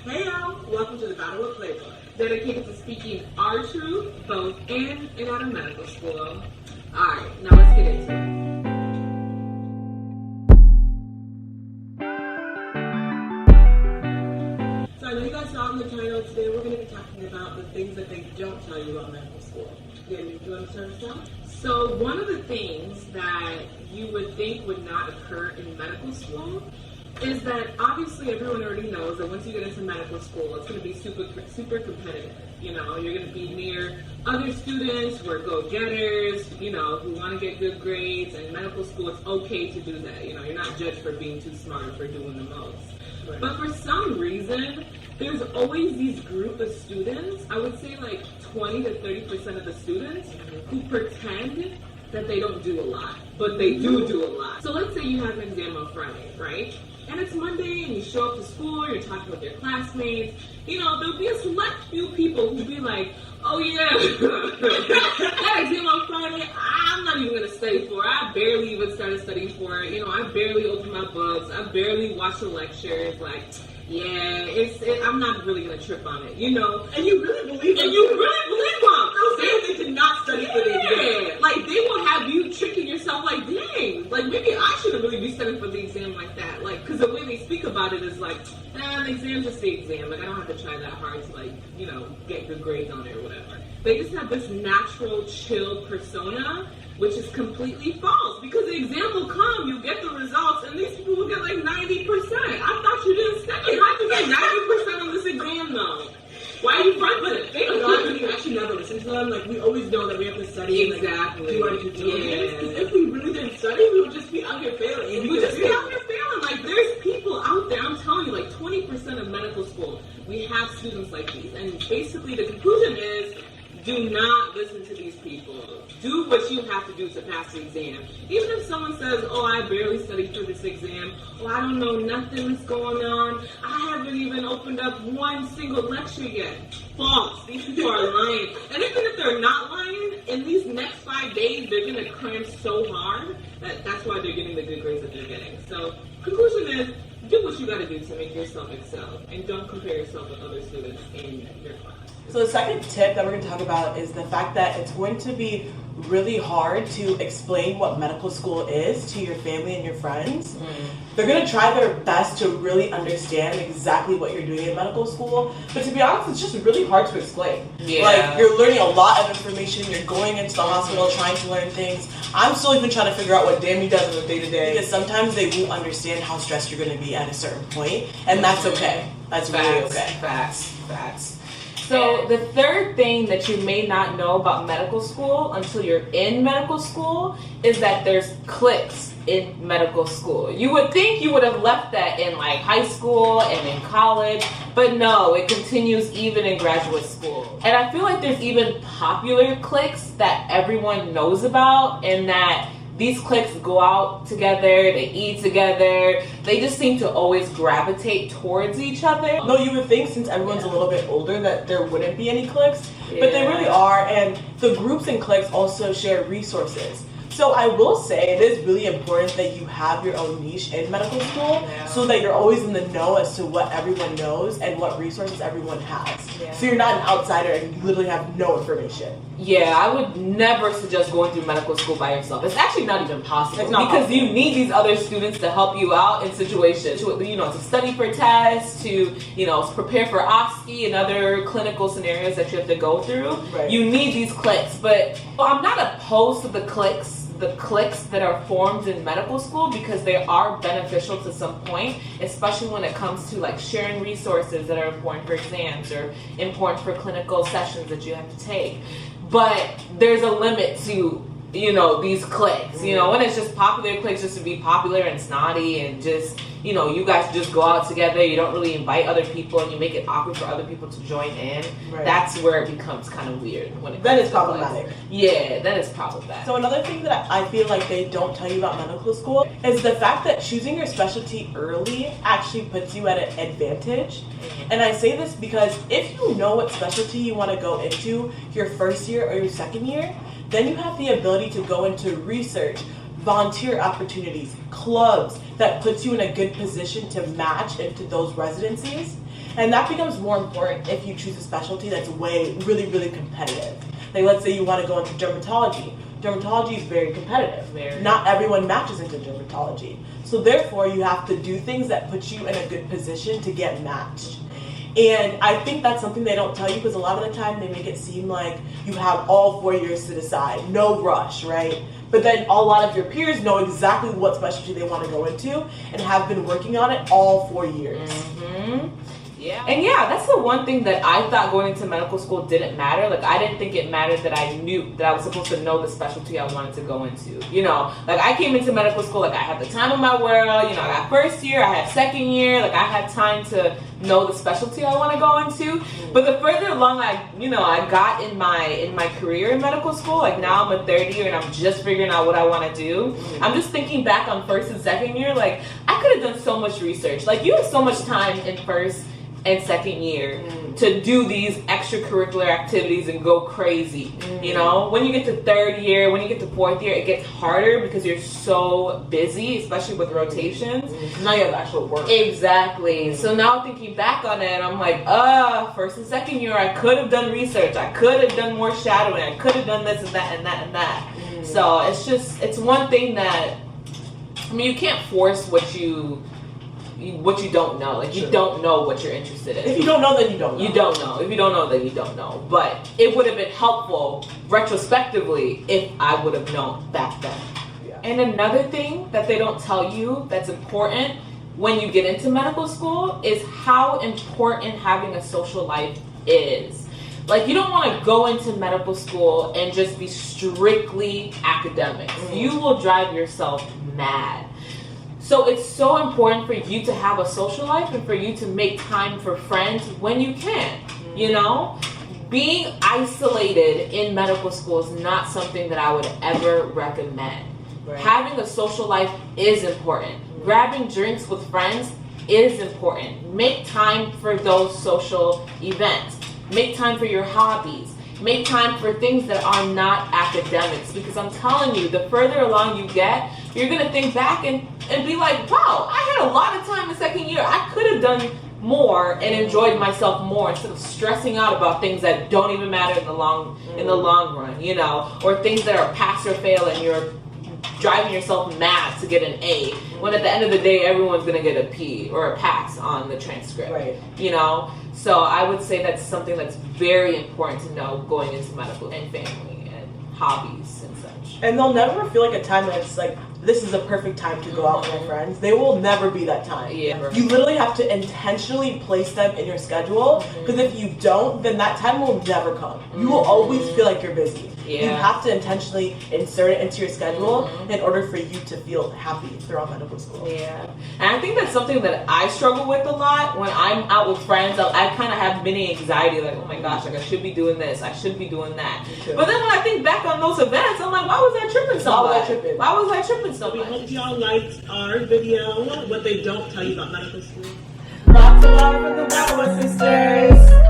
Hey y'all, welcome to the Battle of Playboy. Dedicated to speaking our truth, both in and out of medical school. Alright, now let's get into it. So I know you guys saw in the title, today we're going to be talking about the things that they don't tell you about medical school. Yeah, do you want to start us out? So one of the things that you would think would not occur in medical school is that obviously everyone already knows that once you get into medical school, it's going to be super competitive. You know, you're going to be near other students who are go-getters, you know, who want to get good grades. And in medical school, it's okay to do that. You know, you're not judged for being too smart or for doing the most. Right. But for some reason, there's always these group of students, I would say like 20 to 30% of the students, who pretend that they don't do a lot, but they do a lot. So let's say you have an exam on Friday, right? And it's Monday and you show up to school, you're talking with your classmates. You know, there'll be a select few people who'll be like, oh yeah, that exam on Friday, I'm not even gonna study for it. I barely even started studying for it. You know, I barely opened my books. I barely watched the lectures. Like, yeah, I'm not really gonna trip on it, you know. And you really believe them. And you really believe them. They'll say they did not study for the exam. Yeah, like they will have you tricking yourself like, dang, like maybe I shouldn't really be studying for the exam like that. Like, because the way they speak about it is like, the exam's just the exam. Like, I don't have to try that hard to, like, you know, get good grades on it or whatever. They just have this natural, chill persona, which is completely false. Because the exam will come, you'll get the results, and these people will get like 90%. I thought you didn't study. How did you get 90% on this exam, though? Why are you front with it? They don't know, you actually never listen to them. Like, we always know that we have to study. Exactly. And, like, do our due diligence. Yeah. Because if we really didn't study, we would just be out here failing. We just be out here failing. Like, there's people out there, I'm telling you, like 20% of medical school, we have students like these. And basically the conclusion is, do not listen to these people. Do what you have to do to pass the exam. Even if someone says, oh, I barely studied for this exam, oh, I don't know nothing that's going on, I haven't even opened up one single lecture yet. False. These people are lying. And even if they're not lying, in these next 5 days, they're going to cram so hard that's why they're getting the good grades that they're getting. So, conclusion is, do what you got to do to make yourself excel. And don't compare yourself with other students in your class. So the second tip that we're going to talk about is the fact that it's going to be really hard to explain what medical school is to your family and your friends. They're going to try their best to really understand exactly what you're doing in medical school, but to be honest, it's just really hard to explain. Yeah. Like, you're learning a lot of information, you're going into the hospital trying to learn things. I'm still even trying to figure out what Dammy does on a day-to-day, because sometimes they won't understand how stressed you're going to be at a certain point, and that's okay. That's really okay. Facts. So the third thing that you may not know about medical school until you're in medical school is that there's cliques in medical school. You would think you would have left that in like high school and in college, but no, it continues even in graduate school. And I feel like there's even popular cliques that everyone knows about, and that these cliques go out together, they eat together, they just seem to always gravitate towards each other. No, you would think since everyone's a little bit older that there wouldn't be any cliques, but they really are, and the groups and cliques also share resources. So I will say it is really important that you have your own niche in medical school, so that you're always in the know as to what everyone knows and what resources everyone has. So you're not an outsider and you literally have no information. Yeah, I would never suggest going through medical school by yourself. It's actually not even possible. It's not because possible. you need these other students to help you out in situations, you know, to study for tests, to, you know, prepare for OSCE and other clinical scenarios that you have to go through. Right. You need these cliques, but I'm not opposed to the cliques that are formed in medical school, because they are beneficial to some point, especially when it comes to like sharing resources that are important for exams or important for clinical sessions that you have to take. But there's a limit to, you know, these cliques, you know, when it's just popular cliques just to be popular and snotty and just, you know, you guys just go out together, you don't really invite other people and you make it awkward for other people to join in. Right. That's where it becomes kind of weird when it comes That is to problematic. cliques. Yeah, that is problematic. So another thing that I feel like they don't tell you about medical school is the fact that choosing your specialty early actually puts you at an advantage. And I say this because if you know what specialty you want to go into your first year or your second year, then you have the ability to go into research, volunteer opportunities, clubs that puts you in a good position to match into those residencies. And that becomes more important if you choose a specialty that's really, really competitive. Like, let's say you want to go into dermatology. Dermatology is very competitive. Not everyone matches into dermatology. So therefore, you have to do things that put you in a good position to get matched. And I think that's something they don't tell you, because a lot of the time they make it seem like you have all 4 years to decide, no rush, right? But then a lot of your peers know exactly what specialty they want to go into and have been working on it all 4 years. Yeah. And yeah, that's the one thing that I thought going into medical school didn't matter. Like, I didn't think it mattered that I knew that I was supposed to know the specialty I wanted to go into. You know, like, I came into medical school, like, I had the time of my world. You know, I got first year, I had second year. Like, I had time to know the specialty I want to go into. But the further along I got in my career in medical school, like, now I'm a third year and I'm just figuring out what I want to do. I'm just thinking back on first and second year, like, I could have done so much research. Like, you have so much time in first and second year to do these extracurricular activities and go crazy. You know, when you get to third year, when you get to fourth year, it gets harder because you're so busy, especially with rotations. Now you have actual work. Exactly. So now thinking back on it, I'm like, first and second year, I could have done research. I could have done more shadowing. I could have done this and that and that and that. So it's one thing that, I mean, you can't force what you don't know. Like, you don't know what you're interested in. If you don't know, then you don't know. You don't know. If you don't know, then you don't know. But it would have been helpful retrospectively if I would have known back then. Yeah. And another thing that they don't tell you that's important when you get into medical school is how important having a social life is. Like, you don't want to go into medical school and just be strictly academics. You will drive yourself mad. So it's so important for you to have a social life and for you to make time for friends when you can, you know? Being isolated in medical school is not something that I would ever recommend. Right. Having a social life is important. Grabbing drinks with friends is important. Make time for those social events. Make time for your hobbies. Make time for things that are not academics, because I'm telling you, the further along you get, you're going to think back and be like, wow, I had a lot of time in second year. I could have done more and enjoyed myself more instead of stressing out about things that don't even matter in the long run, you know, or things that are pass or fail and you're driving yourself mad to get an A, when at the end of the day, everyone's going to get a P or a pass on the transcript, right? You know? So I would say that's something that's very important to know going into medical, and family and hobbies and such. And they'll never feel like a time that's like, this is a perfect time to go out with my friends. They will never be that time. Yeah. You literally have to intentionally place them in your schedule, because if you don't, then that time will never come. You will always feel like you're busy. Yeah. You have to intentionally insert it into your schedule in order for you to feel happy throughout medical school. Yeah. And I think that's something that I struggle with a lot. When I'm out with friends, I kind of have mini anxiety, like, oh my gosh, like, I should be doing this, I should be doing that. But then when I think back on those events, I'm like, why was I tripping so much? Why was I tripping so We much? hope y'all liked our video, what they don't tell you about medical school. Lots of love from the Bauer sisters.